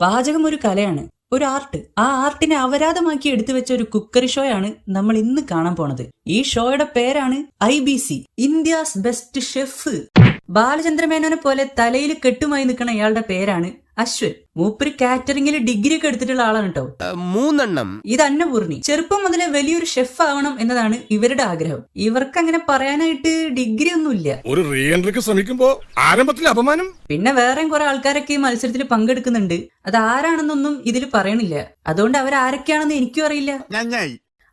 പാചകം ഒരു കലയാണ്, ഒരു ആർട്ട്. ആ ആർട്ടിനെ അപരാധമാക്കി എടുത്തു വെച്ച ഒരു കുക്കറി ഷോയാണ് നമ്മൾ ഇന്ന് കാണാൻ പോണത്. ഈ ഷോയുടെ പേരാണ് IBC, ഇന്ത്യാസ് ബെസ്റ്റ് ഷെഫ്. ബാലചന്ദ്രമേനോനെ പോലെ തലയിൽ കെട്ടുമായി നിൽക്കുന്ന ഇയാളുടെ പേരാണ് അശ്വൻ. മൂപ്പര് കാറ്ററിംഗിൽ ഡിഗ്രി ഒക്കെ എടുത്തിട്ടുള്ള ആളാണ് കേട്ടോ. 3 ഇത് അന്നപൂർണി. ചെറുപ്പം മുതലേ വലിയൊരു ഷെഫ് ആവണം എന്നതാണ് ഇവരുടെ ആഗ്രഹം. ഇവർക്ക് അങ്ങനെ പറയാനായിട്ട് ഡിഗ്രി ഒന്നുമില്ല. ഒരു റീ എൻട്രിക്ക് ശ്രമിക്കുമ്പോ ആരംഭത്തിൽ അപമാനം. പിന്നെ വേറെയും കുറെ ആൾക്കാരൊക്കെ ഈ മത്സരത്തിൽ പങ്കെടുക്കുന്നുണ്ട്. അത് ആരാണെന്നൊന്നും ഇതിൽ പറയണില്ല. അതുകൊണ്ട് അവരാരൊക്കെയാണെന്ന് എനിക്കും അറിയില്ല.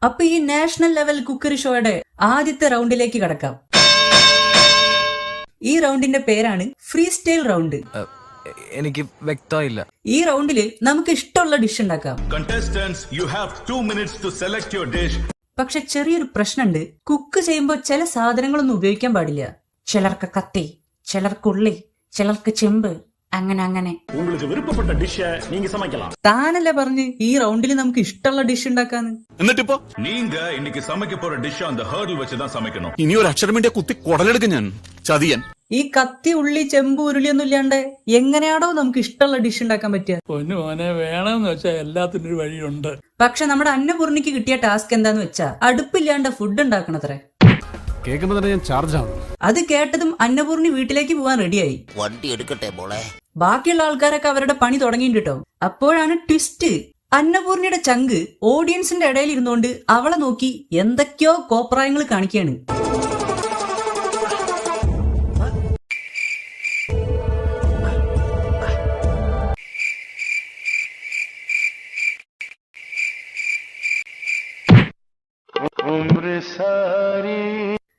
അപ്പൊ ഈ നാഷണൽ ലെവൽ കുക്കറി ഷോയുടെ ആദ്യത്തെ റൗണ്ടിലേക്ക് കടക്കാം. ഈ റൗണ്ടിന്റെ പേരാണ് ഫ്രീ സ്റ്റൈൽ റൗണ്ട്. എനിക്ക് വ്യക്തമായില്ല. ഈ റൗണ്ടില് നമുക്ക് ഇഷ്ടമുള്ള ഡിഷ് ഉണ്ടാക്കാം. പക്ഷെ ചെറിയൊരു പ്രശ്നമുണ്ട്. കുക്ക് ചെയ്യുമ്പോൾ ചില സാധനങ്ങളൊന്നും ഉപയോഗിക്കാൻ പാടില്ല. ചിലർക്ക് കത്തി, ചിലർക്ക് ഉള്ളി, ചിലർക്ക് ചെമ്പ്, അങ്ങനെ. താനല്ലേ പറഞ്ഞ് ഈ റൗണ്ടിൽ നമുക്ക് ഇഷ്ടമുള്ള ഡിഷ് ഉണ്ടാക്കാന്ന്. എന്നിട്ടിപ്പോ ഇനി ഒരു അക്ഷരം വേണ്ടിയ കുത്തി കൊടലെടുക്കും ഞാൻ, ചതിയൻ. ഈ കത്തി, ഉള്ളി, ചെമ്പ്, ഉരുളിയൊന്നും ഇല്ലാണ്ട് എങ്ങനെയാണോ നമുക്ക് ഇഷ്ടമുള്ള ഡിഷ് ഉണ്ടാക്കാൻ പറ്റുക? പൊന്നുമോനെ, വേണമെന്ന് വെച്ചാൽ എല്ലാത്തിനും ഒരു വഴിയുണ്ട്. പക്ഷെ നമ്മുടെ അന്നപൂർണിക്ക് കിട്ടിയ ടാസ്ക് എന്താന്ന് വെച്ചാ അടുപ്പില്ലാണ്ട് ഫുഡ് ഉണ്ടാക്കണത്രേ. കേൾക്കുമ്പോ തന്നെ ഞാൻ ചാർജ് ആണ്. അത് കേട്ടതും അന്നപൂർണി വീട്ടിലേക്ക് പോവാൻ റെഡിയായി. വണ്ടി എടുക്കട്ടെ മോളെ. ബാക്കിയുള്ള ആൾക്കാരൊക്കെ അവരുടെ പണി തുടങ്ങിയിട്ടോ. അപ്പോഴാണ് ട്വിസ്റ്റ്. അന്നപൂർണിയുടെ ചങ്ക് ഓഡിയൻസിന്റെ ഇടയിൽ ഇരുന്നുകൊണ്ട് അവളെ നോക്കി എന്തൊക്കെയോ കോപ്രായങ്ങൾ കാണിക്കാണ്.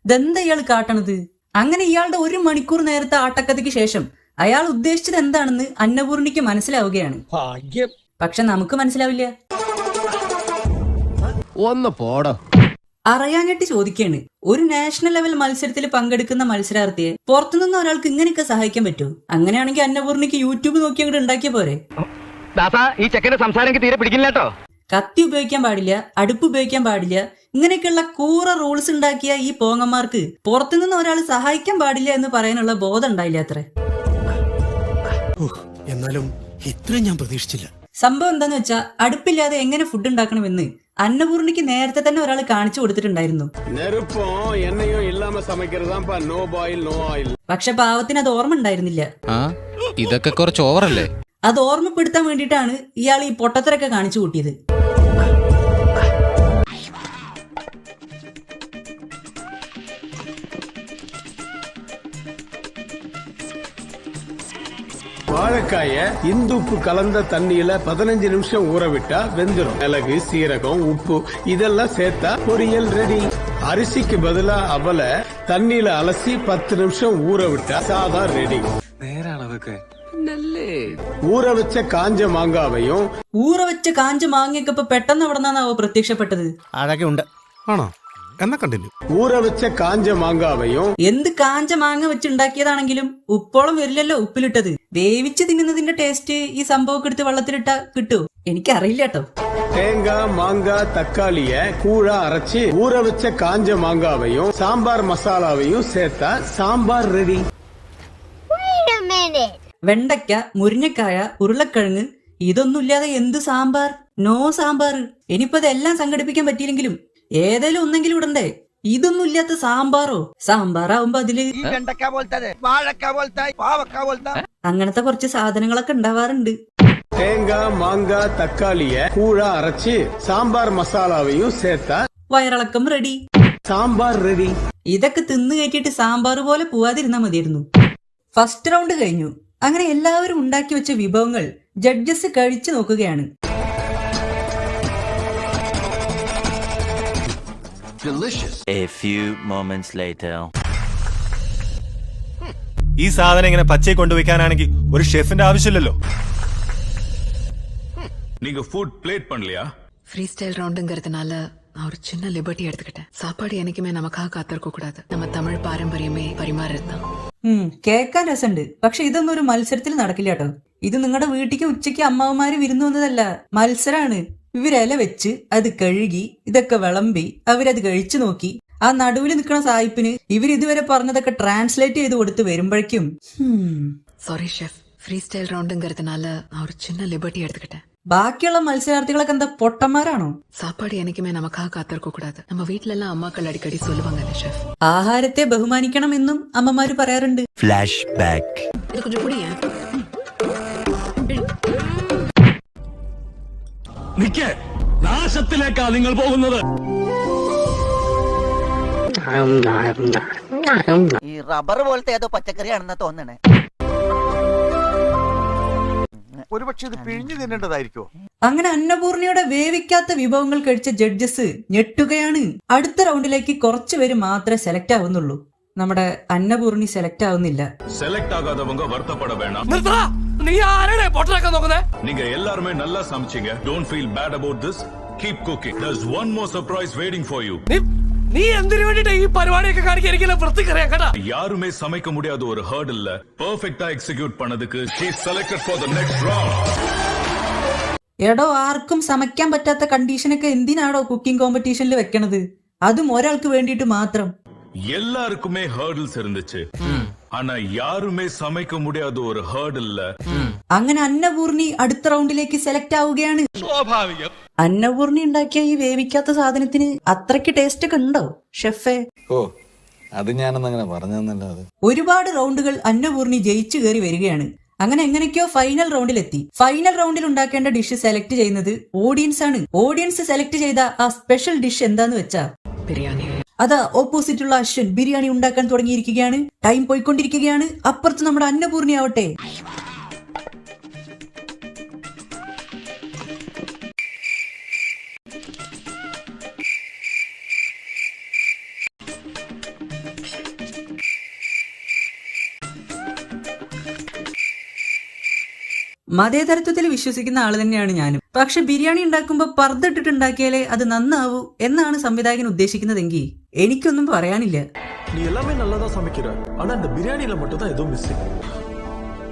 ഇതെന്താ ഇയാൾ കാട്ടണത്? അങ്ങനെ ഇയാളുടെ 1 മണിക്കൂർ നേരത്തെ ആട്ടക്കഥയ്ക്ക് ശേഷം അയാൾ ഉദ്ദേശിച്ചത് എന്താണെന്ന് അന്നപൂർണിക്ക് മനസ്സിലാവുകയാണ്. പക്ഷെ നമുക്ക് മനസ്സിലാവില്ല. ഒന്ന് പോടോ. അറിയാഞ്ഞിട്ട് ചോദിക്കാണ്. ഒരു നാഷണൽ ലെവൽ മത്സരത്തിൽ പങ്കെടുക്കുന്ന മത്സരാർത്ഥിയെ പുറത്തുനിന്ന് ഒരാൾക്ക് ഇങ്ങനെയൊക്കെ സഹായിക്കാൻ പറ്റുമോ? അങ്ങനെയാണെങ്കിൽ അന്നപൂർണിക്ക് യൂട്യൂബ് നോക്കി അങ്ങോട്ട് ഉണ്ടാക്കിയ പോരെ. ഈ ചെക്കന്റെ സംസാരം തീരെ പിടിക്കില്ല കേട്ടോ. കത്തി ഉപയോഗിക്കാൻ പാടില്ല, അടുപ്പ് ഉപയോഗിക്കാൻ പാടില്ല, ഇങ്ങനെയൊക്കെയുള്ള കൂറ റൂൾസ് ഉണ്ടാക്കിയ ഈ പോങ്ങന്മാർക്ക് പുറത്തുനിന്ന് ഒരാൾ സഹായിക്കാൻ പാടില്ല എന്ന് പറയാനുള്ള ബോധം ഉണ്ടായില്ല അത്രേ. എന്നാലും ഇത്രയും ഞാൻ പ്രതീക്ഷിച്ചില്ല. സംഭവം എന്താന്ന് വെച്ചാ, അടുപ്പില്ലാതെ എങ്ങനെ ഫുഡ് ഉണ്ടാക്കണമെന്ന് അന്നപൂർണിക്ക് നേരത്തെ തന്നെ ഒരാൾ കാണിച്ചു കൊടുത്തിട്ടുണ്ടായിരുന്നു. പക്ഷെ പാവത്തിന് അത് ഓർമ്മ ഉണ്ടായിരുന്നില്ല. ഇതൊക്കെ കുറച്ച് ഓവറല്ലേ? അത് ഓർമ്മപ്പെടുത്താൻ വേണ്ടിയിട്ടാണ് ഇയാൾ ഈ പൊട്ടത്തരൊക്കെ കാണിച്ചു കൂട്ടിയത്. வாழைக்காய இந்துப்பு கலந்த தண்ணியில 15 நிமிஷம் ஊற விட்டா வெந்துடும். மிளகு, சீரகம், உப்பு இதெல்லாம் சேர்த்தா பொரியல் ரெடி. அரிசிக்கு பதிலா அவலை தண்ணியில அலசி 10 நிமிஷம் ஊற விட்டா சாதம் ரெடி. നേരെ അളവൊക്കെ ஊற வச்ச காஞ்ச மாங்காவையும் മാങ്ങയൊക്കെ ഇപ്പൊ പെട്ടെന്ന് എവിടെ നിന്നാവോ പ്രത്യക്ഷപ്പെട്ടത്? അഴകെ ഉണ്ട് ആണോ? എന്നാ കണ്ടിന്യൂ. ஊற வச்ச காஞ்ச மாங்காவையும் എന്ത് കാഞ്ച മാങ്ങ വെച്ചുണ്ടാക്കിയതാണെങ്കിലും ഉപ്പോളം വരില്ലല്ലോ ഉപ്പിലിട്ടത്. വേവിച്ച് തിന്നുന്നതിന്റെ ടേസ്റ്റ് ഈ സംഭവം എടുത്ത് വെള്ളത്തിലിട്ടാ കിട്ടുമോ? എനിക്കറിയില്ല കേട്ടോ. தேங்காய், மாங்காய், தக்காளிய கூழா அரைச்சு ஊற வச்ச காஞ்ச மாங்காவையும் சாம்பார் மசாலாவையும் சேர்த்தா சாம்பார் ரெடி. വെണ്ടയ്ക്ക, മുരിങ്ങക്കായ, ഉരുളക്കിഴങ്ങ് ഇതൊന്നുമില്ലാതെ എന്ത് സാമ്പാർ? നോ സാമ്പാർ. ഇനിയിപ്പോ ഇതെല്ലാം സംഘടിപ്പിക്കാൻ പറ്റിയില്ലെങ്കിലും ഏതെങ്കിലും ഒന്നെങ്കിലും ഇടണ്ടേ? ഇതൊന്നും ഇല്ലാത്ത സാമ്പാറോ? സാമ്പാറാവുമ്പോ അതില് അങ്ങനത്തെ കുറച്ച് സാധനങ്ങളൊക്കെ ഉണ്ടാവാറുണ്ട്. தேங்காய், மாங்காய், தக்காளிய கூழா அரைச்சு சாம்பார் மசாலாவையும் சேர்த்தா വയറിളക്കം റെഡി, சாம்பார் ரெடி. ഇതൊക്കെ തിന്നു കയറ്റിയിട്ട് സാമ്പാർ പോലെ പോവാതിരുന്നാ മതിയായിരുന്നു. ഫസ്റ്റ് റൗണ്ട് കഴിഞ്ഞു. അങ്ങനെ എല്ലാവരും ഉണ്ടാക്കി വെച്ച വിഭവങ്ങൾ ജഡ്ജസ് കഴിച്ചു നോക്കുകയാണ്. A few moments later. ഈ സാധനം ഇങ്ങനെ പച്ചയെ കൊണ്ടുവയ്ക്കാനാണെങ്കിൽ ഒരു ഷെഫിന്റെ ആവശ്യമില്ലല്ലോ. நீங்க ஃபுட் பிளேட் பண்ணலையா? ஃப்ரீ ஸ்டைல் ரவுண்டுங்கிறதுனால நான் ஒரு சின்ன லிபர்ட்டி எடுத்துக்கிட்டேன். சாப்பாடு என்னைக்குமே நமக்காக காத்திருக்க கூடாது. நம்ம தமிழ் பாரம்பரியமே பரிமாறுறதுதான். കേൾക്കാൻ രസമുണ്ട്. പക്ഷെ ഇതൊന്നും ഒരു മത്സരത്തിൽ നടക്കില്ല കേട്ടോ. ഇത് നിങ്ങളുടെ വീട്ടിലേക്ക് ഉച്ചയ്ക്ക് അമ്മാവന്മാര് വിരുന്നു വന്നതല്ല, മത്സരാണ്. ഇവരില വെച്ച് അത് കഴുകി ഇതൊക്കെ വിളമ്പി അവരത് കഴിച്ചു നോക്കി. ആ നടുവിൽ നിൽക്കുന്ന സായിപ്പിന് ഇവരിതുവരെ പറഞ്ഞതൊക്കെ ട്രാൻസ്ലേറ്റ് ചെയ്ത് കൊടുത്ത് വരുമ്പോഴേക്കും സോറി ഷെഫ്, ഫ്രീ സ്റ്റൈൽ റൗണ്ടുங்கிறதுனால நான் ஒரு சின்ன லிபர்ட்டி எடுத்துக்கிட்டேன். ബാക്കിയുള്ള മത്സരാർത്ഥികളൊക്കെ എന്താ പൊട്ടന്മാരാണോ? சாப்பாடு என்னைக்குமே நமக்காக காத்திருக்க கூடாது. நம்ம வீட்ல எல்லாம் அம்மாக்கள் அடிக்கடி சொல்லுவாங்கல்ல ஷெஃப். ആഹാരത്തെ ബഹുമാനിക്കണമെന്നും അമ്മമാര് പറയാറുണ്ട്. Flashback. இது கொஞ்சம் குடியே. നിക്കേ, നാശത്തിലേക്കാ നിങ്ങൾ പോകുന്നത്. ഈ റബ്ബർ പോലത്തെ ഏതോ പച്ചക്കറിയാണെന്നാ തോന്നണേ. ഒരുപക്ഷെ ഇത് പിഴിഞ്ഞു തിന്നേണ്ടതായിരിക്കോ? അങ്ങനെ അന്നപൂർണിയുടെ വേവിക്കാത്ത വിഭവങ്ങൾ കഴിച്ച ജഡ്ജസ് ഞെട്ടുകയാണ്. അടുത്ത റൗണ്ടിലേക്ക് കുറച്ചുപേര് മാത്രമേ സെലക്ട് ആവുന്നുള്ളൂ. നമ്മുടെ അന്നപൂർണി സെലക്ട് ആവുന്നില്ല. സെലക്ട് ആകാതവങ്ക വർത്തപ്പെട വേണം. നീ ആരുടെ പൊട്ടനാക്കാൻ നോക്കുന്നേ? நீங்க எல்லாருமே நல்லா சமைச்சீங்க. Don't feel bad about this. Keep cooking. There's one more surprise waiting for you. നീ എന്തിനു വേണ്ടിട്ട് ഈ പരിപാടിയൊക്കെ കാണിക്കാൻ വൃത്തിക്കറിയാ കേട്ടാ? யாருமே சமைக்க முடியாத ஒரு ஹர்டில்ல பெர்ஃபெக்ட்டா எக்ஸிக்யூட் பண்ணதுக்கு she is selected for the next round. എടോ, ആർക്കും സமைക്കാൻ പറ്റാത്ത കണ്ടീഷനൊക്കെ എന്തിനാണോ കുക്കിംഗ് കോമ്പറ്റീഷനിൽ വെക്കണത്? അതും ഒരാൾക്ക് വേണ്ടിയിട്ട് മാത്രം. எல்லாருக்குமே ஹர்டில்ஸ் இருந்துச்சு. ஆனா யாருமே சமைக்க முடியாத ஒரு ஹர்டில்ல അങ്ങനെ അന്നപൂർണി അടുത്ത റൗണ്ടിലേക്ക് സെലക്ട് ആവുകയാണ്. സ്വാഭാവികം. അന്നപൂർണി ഉണ്ടാക്കിയ ഈ വേവിക്കാത്ത സാധനത്തിന് അത്രയ്ക്ക് ടേസ്റ്റ് ഒക്കെ ഉണ്ടോ ഷെഫേ? ഓ, അത് ഞാനൊന്നങ്ങനെ പറഞ്ഞതന്നല്ലാതെ. ഒരുപാട് റൗണ്ടുകൾ അന്നപൂർണി ജയിച്ചു കയറി വരികയാണ്. അങ്ങനെ എങ്ങനെയൊക്കെയോ ഫൈനൽ റൗണ്ടിലെത്തി. ഫൈനൽ റൗണ്ടിൽ ഉണ്ടാക്കേണ്ട ഡിഷ് സെലക്ട് ചെയ്യുന്നത് ഓഡിയൻസ് ആണ്. ഓഡിയൻസ് സെലക്ട് ചെയ്ത ആ സ്പെഷ്യൽ ഡിഷ് എന്താന്ന് വെച്ചാ ബിരിയാണി. അതാ ഓപ്പോസിറ്റുള്ള അശ്വൻ ബിരിയാണി ഉണ്ടാക്കാൻ തുടങ്ങിയിരിക്കുകയാണ്. ടൈം പോയിക്കൊണ്ടിരിക്കുകയാണ്. അപ്പുറത്ത് നമ്മുടെ അന്നപൂർണി ആവട്ടെ മതേതരത്വത്തിൽ വിശ്വസിക്കുന്ന ആള് തന്നെയാണ് ഞാനും. പക്ഷെ ബിരിയാണി ഉണ്ടാക്കുമ്പോ പർദ്ദ ഇട്ടിട്ട് ഉണ്ടാക്കിയാലേ അത് നന്നാവൂ എന്നാണ് സംവിധായകൻ ഉദ്ദേശിക്കുന്നതെങ്കിൽ എനിക്കൊന്നും പറയാനില്ല. நீ எல்லாமே நல்லா தான் சமைக்கிற. ஆனா இந்த பிரியாணில மட்டும் தான் ஏதோ மிஸ்ஸிங்.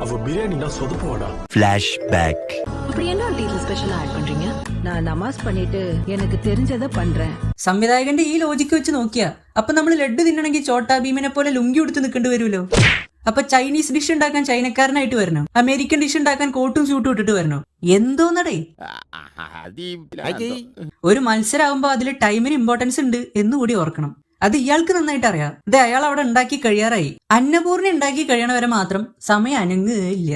அவ பிரியாணினா சொதப்புவாடா. Flashback. அப்படி என்ன டீல்ல ஸ்பெஷலா ஆட் பண்றீங்க? நான் நமாஸ் பண்ணிட்டு எனக்கு தெரிஞ்சத பண்றேன். സംവിധായകന്റെ ഈ ലോജിക്ക് വെച്ച് നോക്കിയാ അപ്പൊ നമ്മൾ ലഡ്ഡു തിന്നണമെങ്കിൽ ചോട്ടാ ഭീമിനെ പോലെ ലുങ്കി ഉടുത്ത് നിൽക്കേണ്ടി വരുമല്ലോ. അപ്പൊ ചൈനീസ് ഡിഷ് ഉണ്ടാക്കാൻ ചൈനക്കാരനായിട്ട് വരണോ? അമേരിക്കൻ ഡിഷ് ഉണ്ടാക്കാൻ കോട്ടും സ്യൂട്ടും ഇട്ടിട്ട് വരണോ? എന്തോന്നടേ. ഒരു മത്സരമാകുമ്പോ അതിൽ ടൈമിന് ഇമ്പോർട്ടൻസ് ഉണ്ട് എന്നുകൂടി ഓർക്കണം. അത് ഇയാൾക്ക് നന്നായിട്ട് അറിയാം. ഇത് അയാൾ അവിടെ ഉണ്ടാക്കി കഴിയാറായി. അന്നപൂർണ ഉണ്ടാക്കി കഴിയണവരെ മാത്രം സമയം അനങ്ങുകയില്ല.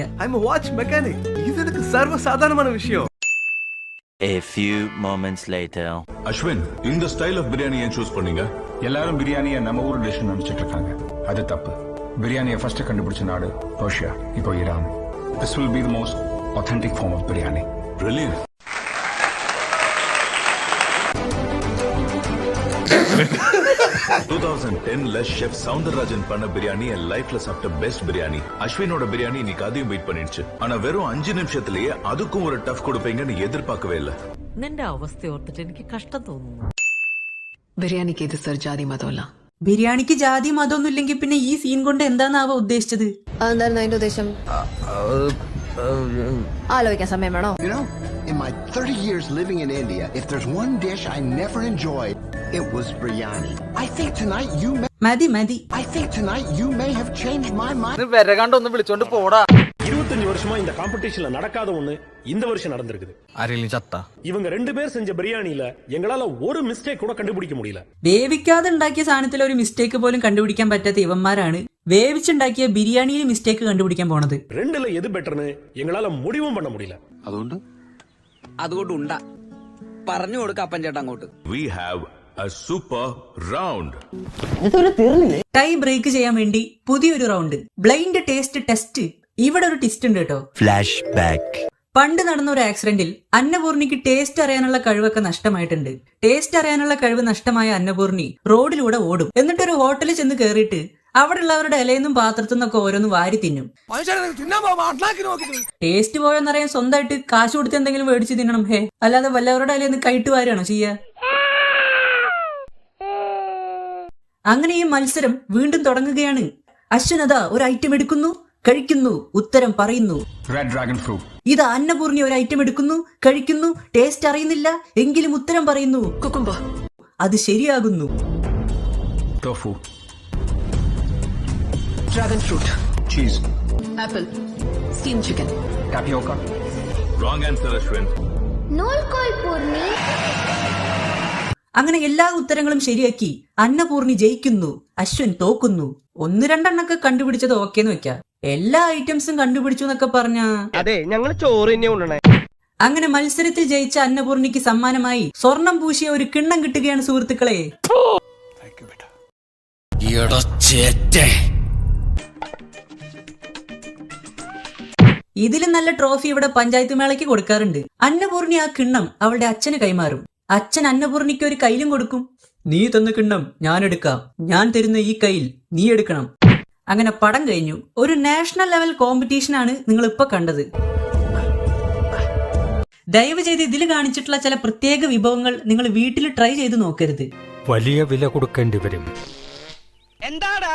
ഇതെനിക്ക് സർവ്വസാധാരണமான விஷயம். A few moments later. Ashwin, இந்த ஸ்டைல் ஆஃப் பிரியாணி ஏன் சூஸ் பண்ணீங்க? எல்லாரும் பிரியாணியை நம்ம ஊர் டிஷ் நினைச்சிட்டு இருக்காங்க. அது தப்பு. பிரியாணியை ஃபர்ஸ்ட் கண்டுபிடிச்ச நாடு ரஷ்யா, இப்போ Iran. This will be the most authentic form of biryani. Brilliant. Chef Soundararajan பண்ண பிரியாணி என் லைஃப்ல சாப்பிட்ட பெஸ்ட் பிரியாணி. அஸ்வினோட பிரியாணி இன்னைக்கு அதையும் வெயிட் பண்ணிடுச்சு. ஆனா வெறும் 5 நிமிஷத்திலேயே அதுக்கும் ஒரு டஃப் கொடுப்பீங்கன்னு எதிர்பார்க்கவே இல்ல. നിന്റെ അവസ്ഥ ഓർത്തിട്ട് എനിക്ക് കഷ്ടം തോന്നുന്നു. ബിരിയാണിക്ക് ഇത് സർ ജാതി മതമല്ല. ബിരിയാണിക്ക് ജാതി മതമൊന്നും ഇല്ലെങ്കിൽ പിന്നെ ഈ സീൻ കൊണ്ട് എന്താന്നാവ ഉദ്ദേശിച്ചത്? അതെന്തായിരുന്നു അതിന്റെ ഉദ്ദേശം? ആലോചിക്കാൻ സമയം വേണോ? In my 30 years living in India, if there's one dish I never enjoyed, it was biryani. I think tonight you may have changed my mind. വരകാണ്ടൊന്ന് വിളിച്ചോണ്ട് പോടാ. 25 வருஷமா இந்த காம்படிஷன்ல நடக்காத ஒண்ணு இந்த வருஷம் நடந்திருக்குது. ആരെങ്കിലും ചത്ത? இவங்க 2 பேர் செஞ்ச பிரியாணில எங்களால ஒரு மிஸ்டேக் கூட கண்டுபிடிக்க முடியல. വേവിക്കാതെ ഉണ്ടാക്കിയ സാധനത്തിൽ ഒരു മിസ്റ്റേക്ക് പോലും കണ്ടുപിടിക്കാൻ പറ്റാത്ത ഇവന്മാരാണ് വേവിച്ചുണ്ടാക്കിയ ബിരിയാണിയിൽ മിസ്റ്റേക്ക് കണ്ടുപിടിക്കാൻ പോണത്. 2ல எது பெட்டர்னு എங்களால முடிவும் பண்ண முடியல. അതുകൊണ്ട് പറഞ്ഞു കൊടുക്ക അപ്പൻ ചേട്ടാ അങ്ങോട്ട്. We have a super round. Tie break ചെയ്യാൻ വേണ്ടി പുതിയൊരു റൗണ്ട്, ബ്ലൈൻഡ് ടേസ്റ്റ് ടെസ്റ്റ്. ഇവിടെ ഒരു ടെസ്റ്റ് ഉണ്ട് കേട്ടോ. Flashback. പണ്ട് നടന്ന ഒരു ആക്സിഡന്റിൽ അന്നപൂർണിക്ക് ടേസ്റ്റ് അറിയാനുള്ള കഴിവൊക്കെ നഷ്ടമായിട്ടുണ്ട്. ടേസ്റ്റ് അറിയാനുള്ള കഴിവ് നഷ്ടമായ അന്നപൂർണി റോഡിലൂടെ ഓടും. എന്നിട്ടൊരു ഹോട്ടലിൽ ചെന്ന് കയറിയിട്ട് അവിടെ ഉള്ളവരുടെ ഇലയെന്നും പാത്രത്തിൽ നിന്നൊക്കെ ഓരോന്ന് വാരി തിന്നും. ടേസ്റ്റ് പോയെന്നറിയാൻ സ്വന്തമായിട്ട് കാശ് കൊടുത്ത് എന്തെങ്കിലും മേടിച്ച് തിന്നണം. ഹേ, അല്ലാതെ വല്ലവരുടെ ഇലയെന്ന് കൈട്ട് വാരാണോ ചെയ്യാ? അങ്ങനെ ഈ മത്സരം വീണ്ടും തുടങ്ങുകയാണ്. അശ്വനത ഒരു ഐറ്റം എടുക്കുന്നു, കഴിക്കുന്നു, ഉത്തരം പറയുന്നു. Red dragon fruit. ഇത് അന്നപൂർണി ഒരു ഐറ്റം എടുക്കുന്നു, കഴിക്കുന്നു, ടേസ്റ്റ് അറിയുന്നില്ല, എങ്കിലും ഉത്തരം പറയുന്നു. കുക്കുംബർ. അത് ശരിയാകുന്നു. Tofu. Dragon fruit. Cheese. Apple, steam chicken. Wrong answer Ashwin. അങ്ങനെ എല്ലാ ഉത്തരങ്ങളും ശരിയാക്കി അന്നപൂർണി ജയിക്കുന്നു, അശ്വിൻ തോക്കുന്നു. 1-2 കണ്ടുപിടിച്ചത് ഓക്കേന്ന് വെക്കാം. എല്ലാ ഐറ്റംസും കണ്ടുപിടിച്ചു എന്നൊക്കെ പറഞ്ഞ അതെ, ഞങ്ങൾ ചോറ് തന്നെ കൊണ്ടുവന്നേ. അങ്ങനെ മത്സരത്തിൽ ജയിച്ച അന്നപൂർണിക്ക് സമ്മാനമായി സ്വർണം പൂശിയ ഒരു കിണ്ണം കിട്ടുകയാണ് സുഹൃത്തുക്കളെ. ഇതിലും നല്ല ട്രോഫി ഇവിടെ പഞ്ചായത്ത് മേളയ്ക്ക് കൊടുക്കാറുണ്ട്. അന്നപൂർണി ആ കിണ്ണം അവളുടെ അച്ഛന് കൈമാറും. അച്ഛൻ അന്നപൂർണിക്ക് ഒരു കയ്യിലും കൊടുക്കും. നീ തന്ന കിണ്ണം ഞാൻ എടുക്കാം, ഞാൻ തരുന്ന ഈ കയ്യിൽ നീ എടുക്കണം. അങ്ങനെ പടം കഴിഞ്ഞു. ഒരു നാഷണൽ ലെവൽ കോമ്പറ്റീഷനാണ് നിങ്ങൾ ഇപ്പൊ കണ്ടത്. ദയവ് ചെയ്ത് ഇതിൽ കാണിച്ചിട്ടുള്ള ചില പ്രത്യേക വിഭവങ്ങൾ നിങ്ങൾ വീട്ടിൽ ട്രൈ ചെയ്ത് നോക്കരുത്. വലിയ വില കൊടുക്കേണ്ടി വരും. എന്താടാ